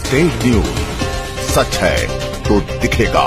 State news, सच है तो दिखेगा।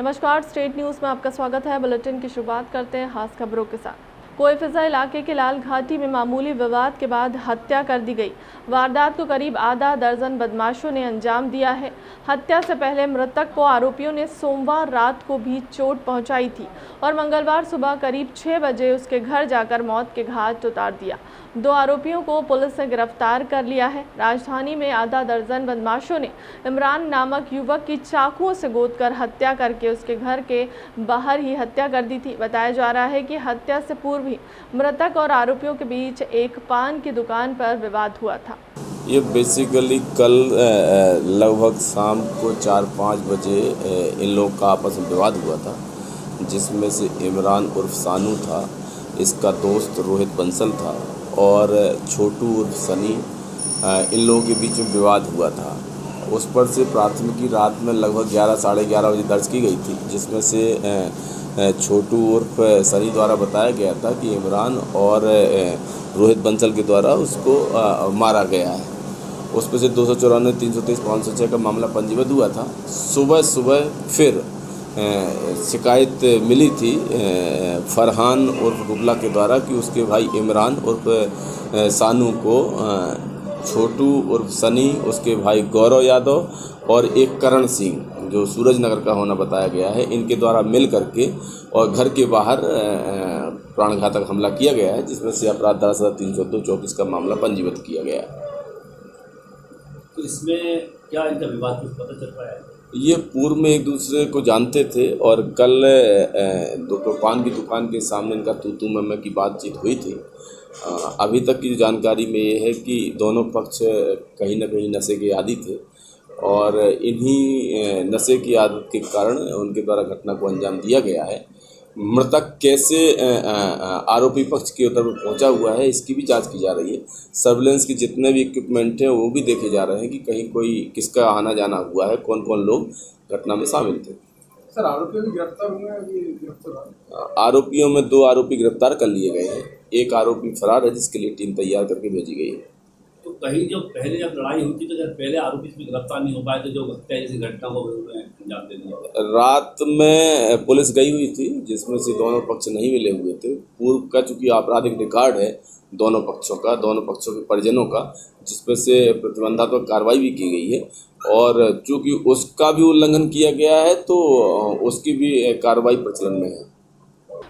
नमस्कार, स्टेट न्यूज में आपका स्वागत है। बुलेटिन की शुरुआत करते हैं खास खबरों के साथ। कोईफिजा इलाके के लाल घाटी में मामूली विवाद के बाद हत्या कर दी गई। वारदात को करीब आधा दर्जन बदमाशों ने अंजाम दिया है। हत्या से पहले मृतक को आरोपियों ने सोमवार रात को भी चोट पहुंचाई थी और मंगलवार सुबह करीब 6 बजे उसके घर जाकर मौत के घाट उतार दिया। 2 आरोपियों को पुलिस ने गिरफ्तार कर लिया है। राजधानी में आधा दर्जन बदमाशों ने इमरान नामक युवक की चाकुओं से गोदकर हत्या करके उसके घर के बाहर ही हत्या कर दी थी। बताया जा रहा है कि हत्या से पूर्व ही मृतक और आरोपियों के बीच एक पान की दुकान पर विवाद हुआ था। ये बेसिकली कल लगभग शाम को 4-5 बजे इन लोगों का आपस में विवाद हुआ था, जिसमें से इमरान उर्फ सानू था, इसका दोस्त रोहित बंसल था और छोटू उर्फ सनी, इन लोगों के बीच में विवाद हुआ था। उस पर से प्राथमिकी रात में लगभग 11 साढ़े 11 बजे दर्ज की गई थी, जिसमें से छोटू उर्फ सनी द्वारा बताया गया था कि इमरान और रोहित बंसल के द्वारा उसको मारा गया है। उस पर से 294, 323, 506 का मामला पंजीबद्ध हुआ था। सुबह फिर शिकायत मिली थी फरहान उर्फ गुबला के द्वारा कि उसके भाई इमरान उर्फ सानू को छोटू उर्फ सनी, उसके भाई गौरव यादव और एक करण सिंह जो सूरज नगर का होना बताया गया है, इनके द्वारा मिल करके और घर के बाहर प्राणघातक हमला किया गया है, जिसमें से अपराध धारा 302-24 का मामला पंजीबद्ध किया गया है। तो इसमें क्या इनका विवाद कुछ पता चल पाया है? ये पूर्व में एक दूसरे को जानते थे और कल पान की दुकान के सामने इनका तू मैं की बातचीत हुई थी। अभी तक की जानकारी में ये है कि दोनों पक्ष कहीं न कहीं नशे के आदी थे और इन्हीं नशे की आदत के कारण उनके द्वारा घटना को अंजाम दिया गया है। मृतक कैसे आरोपी पक्ष की तरफ पहुंचा हुआ है, इसकी भी जांच की जा रही है। सर्विलेंस के जितने भी इक्विपमेंट हैं वो भी देखे जा रहे हैं कि कहीं कोई किसका आना जाना हुआ है, कौन कौन लोग घटना में शामिल थे। सर, आरोपियों भी गिरफ्तार हुए हैं? आरोपियों में 2 आरोपी गिरफ्तार कर लिए गए हैं। एक आरोपी फरार है, जिसके लिए टीम तैयार करके भेजी गई है। तो कहीं जो पहले जब लड़ाई होती तो जब पहले आरोपी इसमें गिरफ्तार नहीं हो पाए तो जो हत्या जैसी घटना को अंजाम दे दिया। रात में पुलिस गई हुई थी, जिसमें से दोनों पक्ष नहीं मिले हुए थे। पूर्व का चूँकि आपराधिक रिकॉर्ड है दोनों पक्षों के परिजनों का, जिसमें से प्रतिबंधात्मक कार्रवाई भी की गई है और चूँकि उसका भी उल्लंघन किया गया है तो उसकी भी कार्रवाई प्रचलन में है।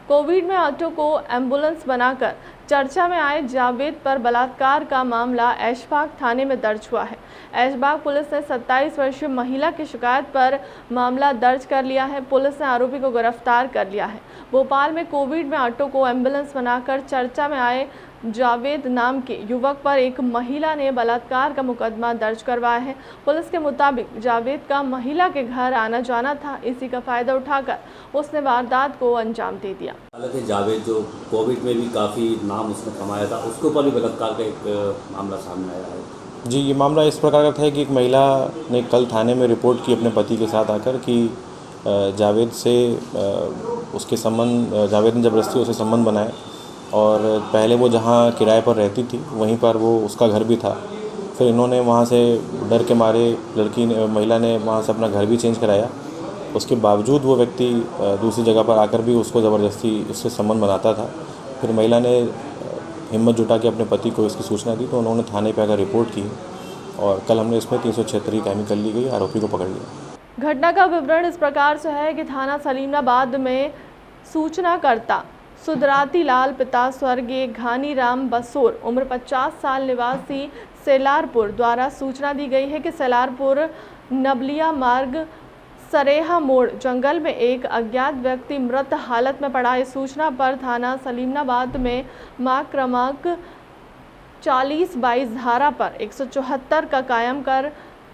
कोविड में ऑटो को एम्बुलेंस बनाकर चर्चा में आए जावेद पर बलात्कार का मामला ऐशबाग थाने में दर्ज हुआ है। ऐशबाग पुलिस ने 27 वर्षीय महिला की शिकायत पर मामला दर्ज कर लिया है। पुलिस ने आरोपी को गिरफ्तार कर लिया है। भोपाल में कोविड में ऑटो को एम्बुलेंस बनाकर चर्चा में आए जावेद नाम के युवक पर एक महिला ने बलात्कार का मुकदमा दर्ज करवाया है। पुलिस के मुताबिक जावेद का महिला के घर आना जाना था। इसी का फायदा उठाकर उसने वारदात को अंजाम दे दिया। हालांकि जावेद जो कोविड में भी काफ़ी नाम उसने कमाया था, उसके ऊपर भी बलात्कार का एक मामला सामने आया है। जी, ये मामला इस प्रकार का था कि एक महिला ने कल थाने में रिपोर्ट की अपने पति के साथ आकर कि जावेद से उसके संबंध, जावेद ने जबरदस्ती उसे संबंध बनाए और पहले वो जहाँ किराए पर रहती थी वहीं पर वो उसका घर भी था। फिर इन्होंने वहाँ से डर के मारे महिला ने वहाँ से अपना घर भी चेंज कराया। उसके बावजूद वो व्यक्ति दूसरी जगह पर आकर भी उसको ज़बरदस्ती उससे संबंध बनाता था। फिर महिला ने हिम्मत जुटा के अपने पति को इसकी सूचना दी तो उन्होंने थाने पर आकर रिपोर्ट की और कल हमने इसमें 376 कायमी कर ली गई, आरोपी को पकड़ लिया। घटना का विवरण इस प्रकार से है कि थाना सलीमनाबाद में सूचनाकर्ता सुदराती लाल पिता स्वर्गीय घानी राम बसोर उम्र 50 साल निवासी सेलारपुर द्वारा सूचना दी गई है कि सेलारपुर नबलिया मार्ग सरेहा मोड़ जंगल में एक अज्ञात व्यक्ति मृत हालत में पड़ा। इस सूचना पर थाना सलीमनाबाद में मार्ग क्रमांक 40/22 धारा पर 174 का कायम कर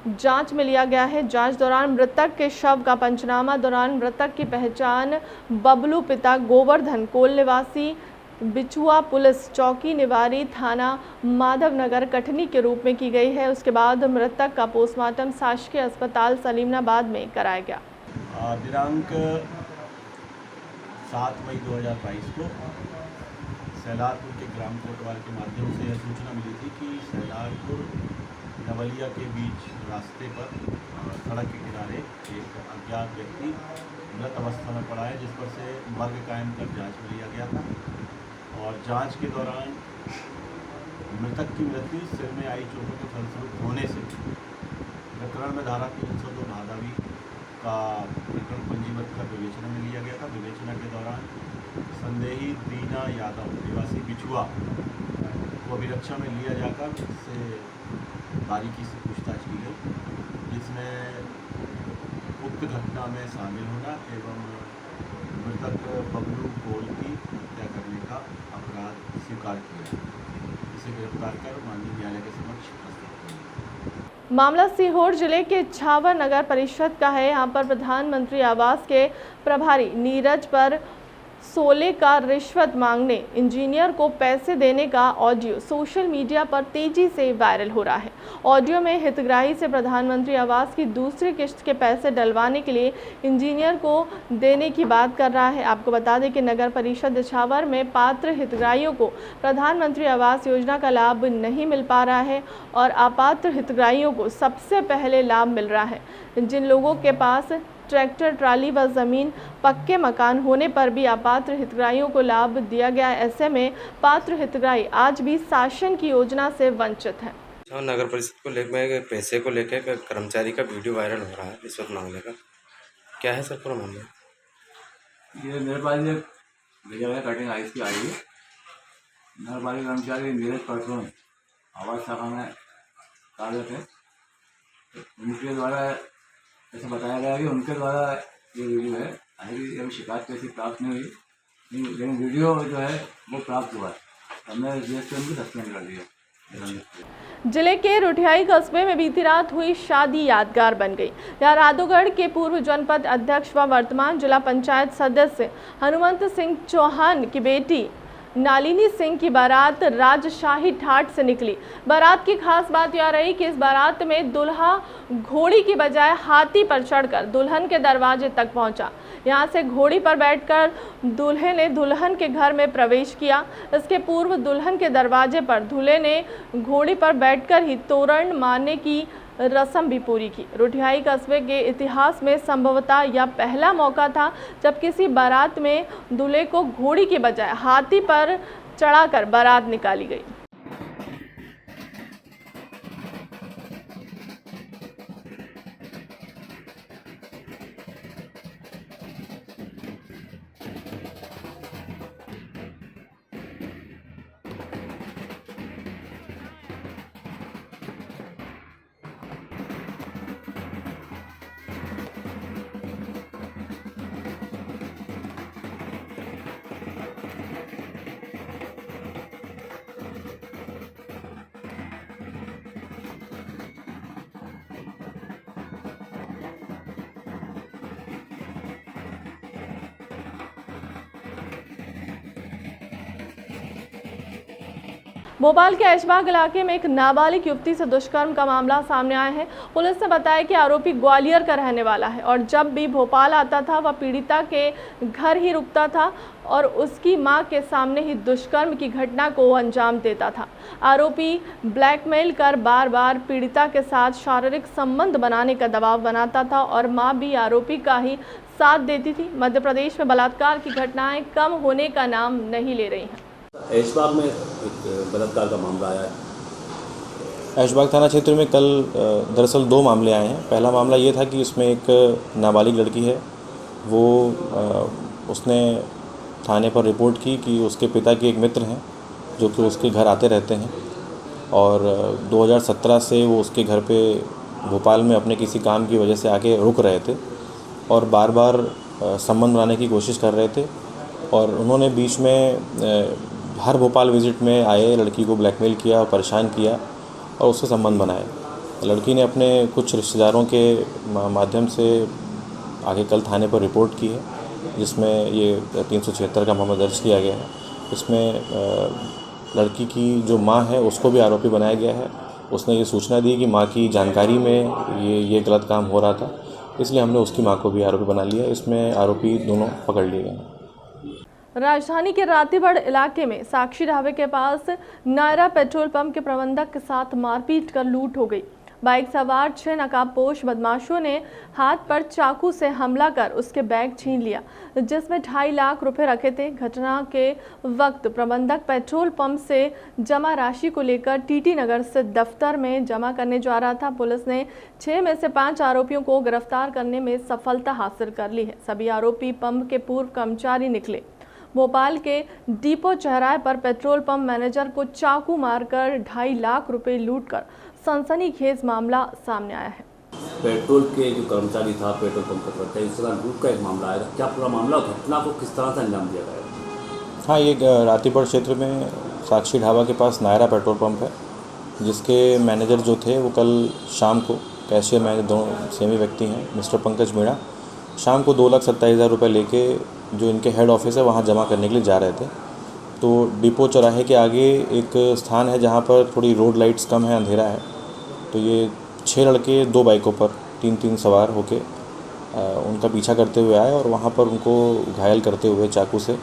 जांच में लिया गया है। जांच दौरान मृतक के शव का पंचनामा दौरान मृतक की पहचान बबलू पिता गोवर्धन कोल निवासी बिचुआ पुलिस चौकी निवारी थाना माधवनगर कटनी के रूप में की गई है। उसके बाद मृतक का पोस्टमार्टम शासकीय अस्पताल सलीमनाबाद में कराया गया। दिनांक 7 मई 2022 को सैलारपुर के ग्राम कोटवाल के माध्यम से यह सूचना मिली थी कि सैलारपुर नवलिया के बीच रास्ते पर सड़क के किनारे एक अज्ञात व्यक्ति मृत अवस्था में पड़ा है, जिस पर से मर्ग कायम कर जांच में लिया गया था। और जांच के दौरान मृतक की मृत्यु सिर में आई चोटों के फलस्वरूप होने से प्रकरण में धारा 302 भादावी का प्रकरण पंजीबद्ध कर विवेचना में लिया गया था। विवेचना के दौरान संदेही दीना यादव निवासी बिछुआ को अभिरक्षा में लिया जाकर उससे बारीकी से पूछताछ की गई, जिसमें उक्त घटना में शामिल होना एवं मृतक बबलू गोल की हत्या करने का अपराध स्वीकार किया। इसे गिरफ्तार कर माननीय न्यायालय के समक्ष प्रस्तुत किया। मामला सीहोर जिले के इछावर नगर परिषद का है। यहाँ पर प्रधानमंत्री आवास के प्रभारी नीरज पर 16 का रिश्वत मांगने इंजीनियर को पैसे देने का ऑडियो सोशल मीडिया पर तेजी से वायरल हो रहा है। ऑडियो में हितग्राही से प्रधानमंत्री आवास की दूसरी किश्त के पैसे डलवाने के लिए इंजीनियर को देने की बात कर रहा है। आपको बता दें कि नगर परिषद इछावर में पात्र हितग्राहियों को प्रधानमंत्री आवास योजना का लाभ नहीं मिल पा रहा है और अपात्र हितग्राहियों को सबसे पहले लाभ मिल रहा है। जिन लोगों के पास ट्रैक्टर ट्राली व ज़मीन पक्के मकान होने पर भी अपात्र हितग्राहियों को लाभ दिया गया। ऐसे में पात्र हितग्राही आज भी शासन की योजना से वंचित हैं। नगर परिषद को लेकर पैसे को लेकर कर्मचारी का वीडियो वायरल हो रहा है रिश्वत मांगने का, क्या है सर पूरा मामला? ये मेरे पास एक भेजा है कटिंग आइस की आई है। नगरपालिका कर्मचारी नीरज परसों आवास शाखा में कार्यरत है। उनके द्वारा ऐसा बताया गया कि उनके द्वारा ये वीडियो है, हालांकि अभी शिकायत कैसी प्राप्त नहीं हुई, लेकिन वीडियो जो है वो प्राप्त हुआ है। हमने देश से उनको सस्पेंड कर दिया। जिले के रुठियाई कस्बे में बीती रात हुई शादी यादगार बन गई। यहाँ राधोगढ़ के पूर्व जनपद अध्यक्ष व वर्तमान जिला पंचायत सदस्य हनुमंत सिंह चौहान की बेटी नालिनी सिंह की बारात राजशाही ठाट से निकली। बारात की खास बात यह रही कि इस बारात में दुल्हा घोड़ी की बजाय हाथी पर चढ़कर दुल्हन के दरवाजे तक पहुंचा। यहां से घोड़ी पर बैठकर दूल्हे ने दुल्हन के घर में प्रवेश किया। इसके पूर्व दुल्हन के दरवाजे पर दूल्हे ने घोड़ी पर बैठकर ही तोरण मारने की रस्म भी पूरी की। रुठियाई कस्बे के इतिहास में संभवतः यह पहला मौका था जब किसी बारात में दूल्हे को घोड़ी की बजाय हाथी पर चढ़ाकर बारात निकाली गई। भोपाल के ऐशबाग इलाके में एक नाबालिग युवती से दुष्कर्म का मामला सामने आया है। पुलिस ने बताया कि आरोपी ग्वालियर का रहने वाला है और जब भी भोपाल आता था वह पीड़िता के घर ही रुकता था और उसकी मां के सामने ही दुष्कर्म की घटना को अंजाम देता था। आरोपी ब्लैकमेल कर बार बार पीड़िता के साथ शारीरिक संबंध बनाने का दबाव बनाता था और मां भी आरोपी का ही साथ देती थी। मध्य प्रदेश में बलात्कार की घटनाएं कम होने का नाम नहीं ले रही हैं। ऐशबाग में एक बलात्कार का मामला आया है। ऐशबाग थाना क्षेत्र में कल दरअसल 2 मामले आए हैं। पहला मामला ये था कि उसमें एक नाबालिग लड़की है, वो उसने थाने पर रिपोर्ट की कि उसके पिता के एक मित्र हैं जो कि उसके घर आते रहते हैं और 2017 से वो उसके घर पे भोपाल में अपने किसी काम की वजह से आके रुक रहे थे और बार बार संबंध बनाने की कोशिश कर रहे थे और उन्होंने बीच में हर भोपाल विज़िट में आए लड़की को ब्लैकमेल किया और परेशान किया और उससे संबंध बनाए। लड़की ने अपने कुछ रिश्तेदारों के माध्यम से आगे कल थाने पर रिपोर्ट की है, जिसमें ये 376 का मामला दर्ज किया गया है। इसमें लड़की की जो मां है उसको भी आरोपी बनाया गया है। उसने ये सूचना दी कि मां की जानकारी में ये गलत काम हो रहा था, इसलिए हमने उसकी मां को भी आरोपी बना लिया। इसमें आरोपी दोनों पकड़ लिए गए हैं। राजधानी के रातीबड़ इलाके में साक्षी ढाबे के पास नायरा पेट्रोल पंप के प्रबंधक के साथ मारपीट कर लूट हो गई। बाइक सवार 6 नकाबपोश बदमाशों ने हाथ पर चाकू से हमला कर उसके बैग छीन लिया, जिसमें 2.5 लाख रुपए रखे थे। घटना के वक्त प्रबंधक पेट्रोल पंप से जमा राशि को लेकर टीटी नगर स्थित दफ्तर में जमा करने जा रहा था। पुलिस ने 6 में से 5 आरोपियों को गिरफ्तार करने में सफलता हासिल कर ली है। सभी आरोपी पंप के पूर्व कर्मचारी निकले। भोपाल के डिपो चौराहे पर पेट्रोल पंप मैनेजर को चाकू मारकर 2.5 लाख रुपए लूटकर सनसनीखेज मामला सामने आया है। पेट्रोल के जो कर्मचारी था, पेट्रोल पंप का कर्मचारी, इस तरह लूट का एक मामला आएगा। क्या पूरा मामला, घटना को किस तरह से अंजाम दिया गया? हाँ, ये रातीपुर क्षेत्र में साक्षी ढाबा के पास नायरा पेट्रोल पंप है, जिसके मैनेजर जो थे वो कल शाम को, कैशियर मैनेजर दोनों सेम ही व्यक्ति हैं, मिस्टर पंकज मीणा, शाम को 2,27,000 रुपये लेके जो इनके हेड ऑफिस है वहाँ जमा करने के लिए जा रहे थे। तो डिपो चौराहे के आगे एक स्थान है जहाँ पर थोड़ी रोड लाइट्स कम है, अंधेरा है। तो ये 6 लड़के 2 बाइकों पर 3-3 सवार होके उनका पीछा करते हुए आए और वहाँ पर उनको घायल करते हुए चाकू से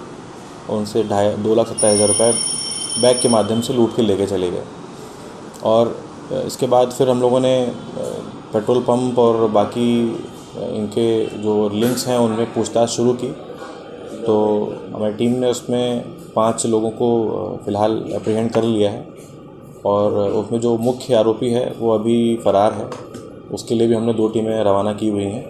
उनसे 2,27,000 रुपये बैग के माध्यम से लूट के लेके चले गए। और इसके बाद फिर हम लोगों ने पेट्रोल पंप और बाकी इनके जो लिंक्स हैं उनमें पूछताछ शुरू की। तो हमारी टीम ने उसमें 5 लोगों को फ़िलहाल अप्रीहेंड कर लिया है और उसमें जो मुख्य आरोपी है वो अभी फ़रार है। उसके लिए भी हमने 2 टीमें रवाना की हुई हैं।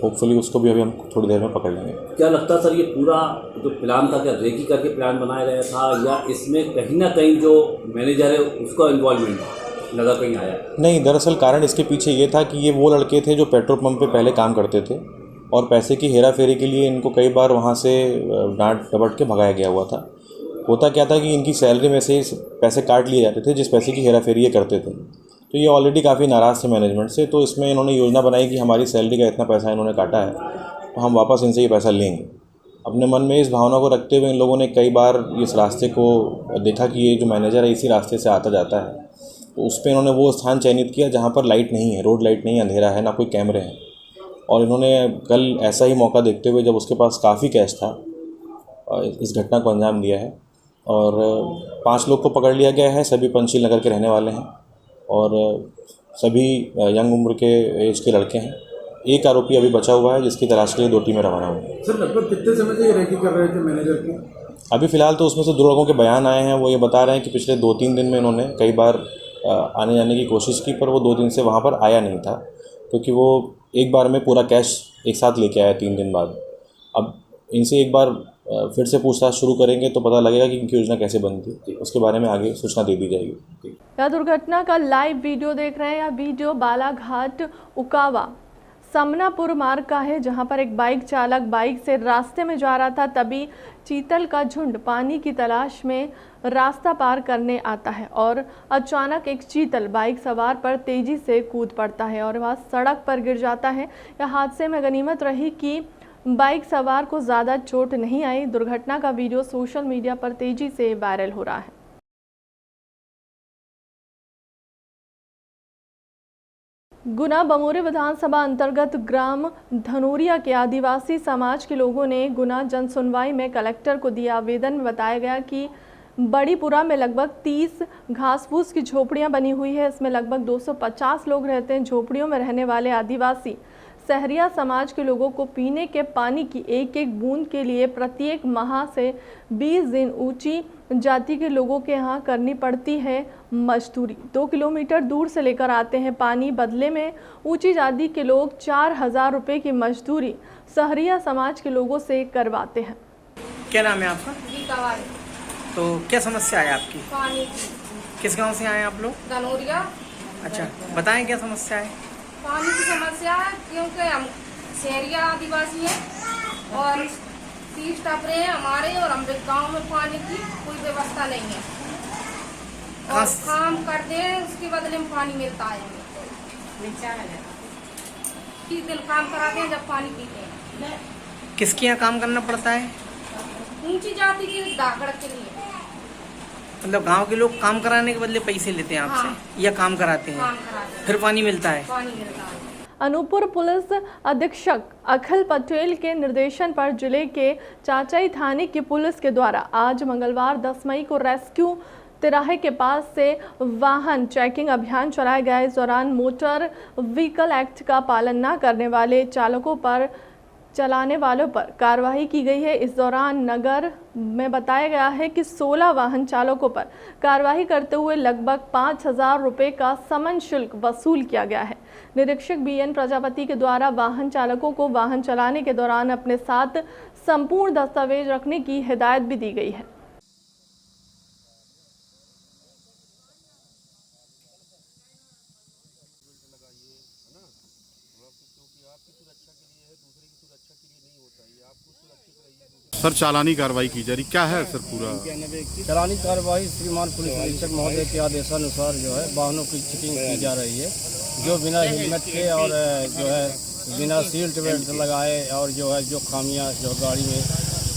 होपफुली उसको भी अभी हम थोड़ी देर में पकड़ लेंगे। क्या लगता है सर, ये पूरा जो प्लान था, क्या रेकी करके प्लान बनाया गया था या इसमें कहीं ना कहीं जो मैनेजर है उसका इन्वॉल्वमेंट लगा कहीं आया? नहीं, दरअसल कारण इसके पीछे ये था कि ये वो लड़के थे जो पेट्रोल पंप पे पहले काम करते थे और पैसे की हेरा फेरी के लिए इनको कई बार वहाँ से डांट डपट के भगाया गया हुआ था। होता क्या था कि इनकी सैलरी में से पैसे काट लिए जाते थे जिस पैसे की हेरा फेरी ये करते थे। तो ये ऑलरेडी काफ़ी नाराज़ थे मैनेजमेंट से। तो इसमें इन्होंने योजना बनाई कि हमारी सैलरी का इतना पैसा इन्होंने काटा है तो हम वापस इनसे ये पैसा लेंगे। अपने मन में इस भावना को रखते हुए इन लोगों ने कई बार इस रास्ते को देखा कि ये जो मैनेजर है इसी रास्ते से आता जाता है। तो उस पर इन्होंने वो स्थान चयनित किया जहाँ पर लाइट नहीं है, रोड लाइट नहीं, अंधेरा है, ना कोई कैमरे हैं। और इन्होंने कल ऐसा ही मौका देखते हुए जब उसके पास काफ़ी कैश था इस घटना को अंजाम दिया है। और 5 लोग को पकड़ लिया गया है। सभी पंचशील नगर के रहने वाले हैं और सभी यंग उम्र के एज के लड़के हैं। एक आरोपी अभी बचा हुआ है जिसकी तलाश के लिए 2 टीमें रवाना हुई हैं। सर, लगभग कितने समय से ये रेकी कर रहे थे मैनेजर की? अभी फ़िलहाल तो उसमें से 2 लोगों के बयान आए हैं। वो ये बता रहे हैं कि पिछले 2-3 दिन में इन्होंने कई बार आने जाने की कोशिश की, पर वो 2 दिन से वहाँ पर आया नहीं था क्योंकि वो एक बार में पूरा कैश एक साथ लेके आया 3 दिन बाद। अब इनसे एक बार फिर से पूछताछ शुरू करेंगे तो पता लगेगा कि इनकी योजना कैसे बनती है। उसके बारे में आगे सूचना दे दी जाएगी। यह दुर्घटना का लाइव वीडियो देख रहे हैं। यह वीडियो बालाघाट उकावा समनापुर मार्ग का है, जहां पर एक बाइक चालक बाइक से रास्ते में जा रहा था। तभी चीतल का झुंड पानी की तलाश में रास्ता पार करने आता है और अचानक एक चीतल बाइक सवार पर तेजी से कूद पड़ता है और वह सड़क पर गिर जाता है। यह हादसे में गनीमत रही कि बाइक सवार को ज़्यादा चोट नहीं आई। दुर्घटना का वीडियो सोशल मीडिया पर तेजी से वायरल हो रहा है। गुना बमोरी विधानसभा अंतर्गत ग्राम धनोरिया के आदिवासी समाज के लोगों ने गुना जन सुनवाई में कलेक्टर को दिया आवेदन में बताया गया कि बड़ीपुरा में लगभग 30 घास फूस की झोपड़ियां बनी हुई है। इसमें लगभग 250 लोग रहते हैं। झोपड़ियों में रहने वाले आदिवासी सहरिया समाज के लोगों को पीने के पानी की एक एक बूंद के लिए प्रत्येक माह से 20 दिन ऊंची जाति के लोगों के यहाँ करनी पड़ती है मजदूरी। 2 किलोमीटर दूर से लेकर आते हैं पानी। बदले में ऊंची जाति के लोग 4,000 रुपये की मजदूरी सहरिया समाज के लोगों से करवाते हैं। क्या नाम है आपका? तो क्या समस्या है आपकी? पानी की। किस गांव से आए आप लोग? धनोरिया। अच्छा, बताएं क्या समस्या है? पानी की समस्या है क्योंकि हम शहरिया आदिवासी हैं और 30 टापरे हैं हमारे और हम गांव में पानी की कोई व्यवस्था नहीं है और काम करते हैं उसके बदले में पानी मिलता है। 30 दिन काम कराते हैं जब पानी पीते हैं। किसके यहाँ काम करना पड़ता है? ऊंची जाति की दागड़ के लिए। मतलब गांव के लोग काम कराने के बदले पैसे लेते हैं आपसे? हाँ। या काम कराते हैं? फिर पानी मिलता है? पानी मिलता है। अनूपपुर पुलिस अधीक्षक अखिल पटेल के निर्देशन पर जिले के चाचाई थाने की पुलिस के द्वारा आज मंगलवार 10 मई को रेस्क्यू तिराहे के पास से वाहन चेकिंग अभियान चलाया गया। इस दौरान मोटर व्हीकल एक्ट का पालन न करने वाले चालकों पर चलाने वालों पर कार्रवाई की गई है। इस दौरान नगर में बताया गया है कि 16 वाहन चालकों पर कार्रवाई करते हुए लगभग 5,000 रुपये का समन शुल्क वसूल किया गया है। निरीक्षक BN प्रजापति के द्वारा वाहन चालकों को वाहन चलाने के दौरान अपने साथ संपूर्ण दस्तावेज रखने की हिदायत भी दी गई है। सर चालानी कार्रवाई की जा रही, क्या है सर पूरा? चालानी कार्रवाई श्रीमान पुलिस अधीक्षक महोदय के आदेशानुसार जो है वाहनों की चेकिंग की जा रही है। जो बिना हेलमेट के और जो है बिना सीट बेल्ट लगाए और जो है जो खामियां जो गाड़ी में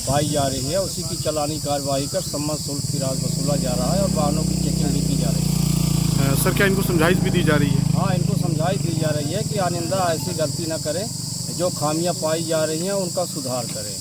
पाई जा रही है उसी की चालानी कार्रवाई कर सम्मत शुल्क की राशि वसूला जा रहा है और वाहनों की चेकिंग भी की जा रही है। सर क्या इनको समझाइश भी दी जा रही है? हाँ, इनको समझाइश दी जा रही है कि आइंदा ऐसी गलती न करें, जो खामियां पाई जा रही हैं उनका सुधार करें।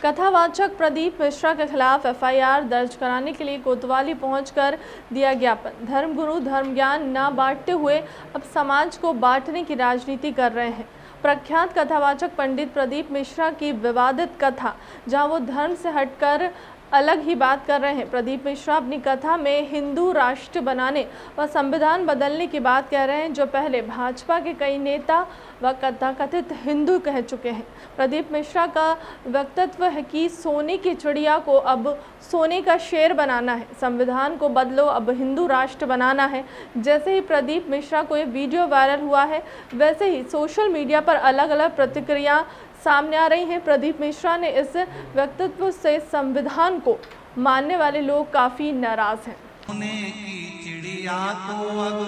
कथावाचक प्रदीप मिश्रा के खिलाफ FIR दर्ज कराने के लिए कोतवाली पहुंचकर दिया ज्ञापन। धर्मगुरु धर्म ज्ञान न बांटते हुए अब समाज को बांटने की राजनीति कर रहे हैं। प्रख्यात कथावाचक पंडित प्रदीप मिश्रा की विवादित कथा, जहां वो धर्म से हटकर अलग ही बात कर रहे हैं। प्रदीप मिश्रा अपनी कथा में हिंदू राष्ट्र बनाने व संविधान बदलने की बात कह रहे हैं, जो पहले भाजपा के कई नेता व तथाकथित हिंदू कह चुके हैं। प्रदीप मिश्रा का वक्तव्य है कि सोने की चिड़िया को अब सोने का शेर बनाना है, संविधान को बदलो, अब हिंदू राष्ट्र बनाना है। जैसे ही प्रदीप मिश्रा को ये वीडियो वायरल हुआ है, वैसे ही सोशल मीडिया पर अलग अलग प्रतिक्रिया सामने आ रही हैं। प्रदीप मिश्रा ने इस वक्तव्य से संविधान को मानने वाले लोग काफ़ी नाराज हैं। सोने की चिड़िया को अब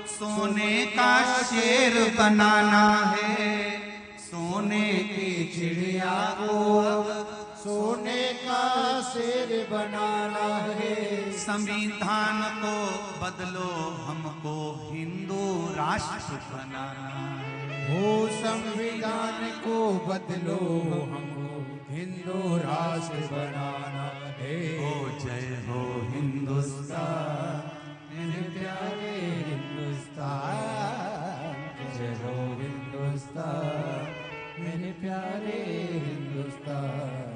सोने का शेर बनाना है, सोने की चिड़िया को अब सोने का शेर बनाना है। संविधान को बदलो, हमको हिंदू राष्ट्र बनाना है। हो संविधान को बदलो, हमको हिंदू राष्ट्र बनाना है। हो जय हो हिंदुस्तान, मेरे प्यारे हिंदुस्तान, जय हो हिंदुस्तान, मेरे प्यारे हिंदुस्तान।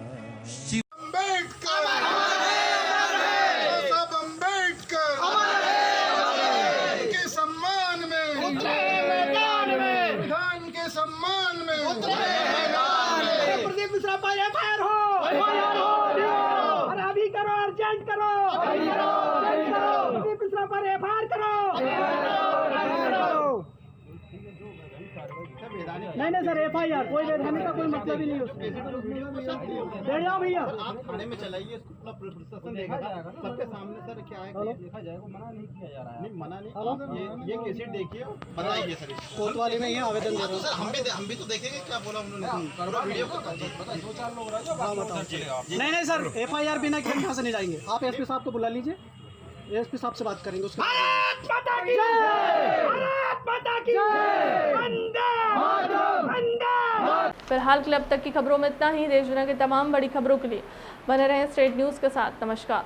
नहीं सर, FIR कोई वैधानिक का कोई मतलब ही नहीं है उसमें। बैठ जाओ भैया, आप थाने में चलाइए, प्रशासन देखा जाएगा सबके सामने। सर क्या है कि देखा जाएगा, मना नहीं किया जा रहा है। नहीं मना नहीं, ये कैसे देखिए बताइए सर, कोतवाली में ये आवेदन दे रहे हैं। हम भी तो देखेंगे क्या बोला उन्होंने, वीडियो को बताइए। 2-4 लोग रहे। नहीं सर, FIR बिना किए यहाँ से नहीं जाएंगे। आप SP साहब को बुला लीजिए, SP साहब से बात करेंगे उसके फिलहाल के लिए अब तक की खबरों में इतना ही। देश दुनिया की तमाम बड़ी खबरों के लिए बने रहें स्टेट न्यूज़ के साथ। नमस्कार।